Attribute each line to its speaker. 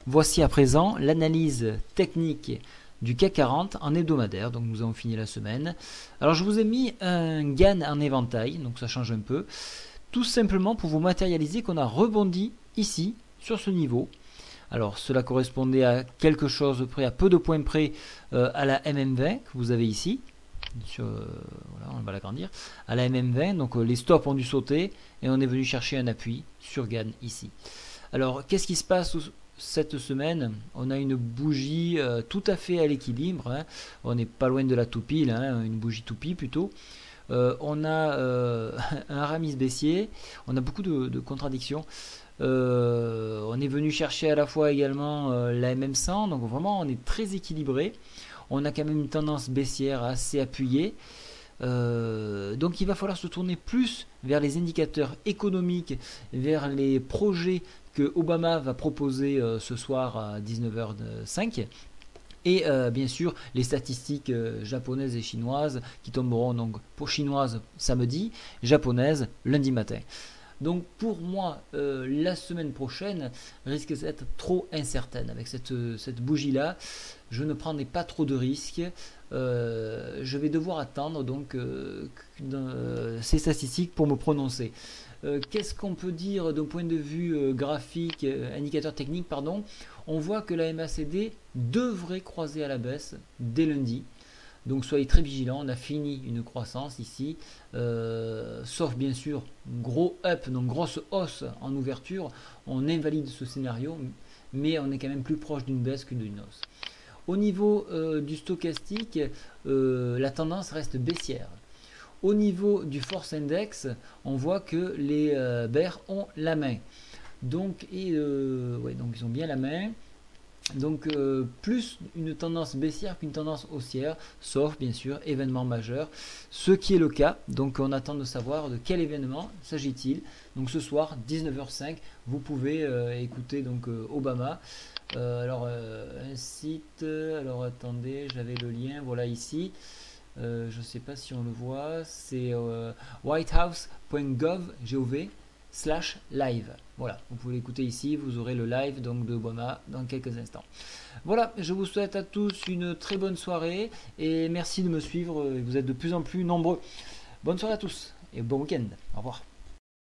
Speaker 1: Voici à présent l'analyse technique du CAC 40 en hebdomadaire, donc nous avons fini la semaine. Alors je vous ai mis un GAN en éventail, donc ça change un peu, tout simplement pour vous matérialiser qu'on a rebondi ici, sur ce niveau. Alors cela correspondait à quelque chose près, à peu de points près à la MM20 que vous avez ici. Voilà, on va l'agrandir. À la MM20, donc les stops ont dû sauter et on est venu chercher un appui sur GAN ici. Alors qu'est-ce qui se passe cette semaine? On a une bougie tout à fait à l'équilibre, hein. On n'est pas loin de la toupie, là, hein, une bougie toupie plutôt. On a un ramis baissier, on a beaucoup de contradictions. On est venu chercher à la fois également la MM100, donc vraiment on est très équilibré. On a quand même une tendance baissière assez appuyée. Donc il va falloir se tourner plus vers les indicateurs économiques, vers les projets que Obama va proposer ce soir à 19h05. Et bien sûr les statistiques japonaises et chinoises qui tomberont donc pour chinoises samedi, japonaises lundi matin. Donc pour moi, la semaine prochaine risque d'être trop incertaine. Avec cette bougie-là, je ne prendrai pas trop de risques. Je vais devoir attendre donc ces statistiques pour me prononcer. Qu'est-ce qu'on peut dire d'un point de vue graphique, indicateur technique, pardon? On voit que la MACD devrait croiser à la baisse dès lundi. Donc soyez très vigilants, on a fini une croissance ici, sauf bien sûr gros up, donc grosse hausse en ouverture, on invalide ce scénario, mais on est quand même plus proche d'une baisse que d'une hausse. Au niveau du stochastique, la tendance reste baissière. Au niveau du Force Index, on voit que les bears ont la main. Donc, donc ils ont bien la main. Donc plus une tendance baissière qu'une tendance haussière, sauf bien sûr événement majeur, ce qui est le cas. Donc on attend de savoir de quel événement s'agit-il. Donc ce soir 19h05, vous pouvez écouter donc Obama. Un site, alors attendez, j'avais le lien, voilà ici. Je ne sais pas si on le voit, c'est whitehouse.gov/live. Voilà, vous pouvez l'écouter ici, vous aurez le live donc de Obama dans quelques instants. Voilà, je vous souhaite à tous une très bonne soirée et merci de me suivre, vous êtes de plus en plus nombreux. Bonne soirée à tous et bon week-end, au revoir.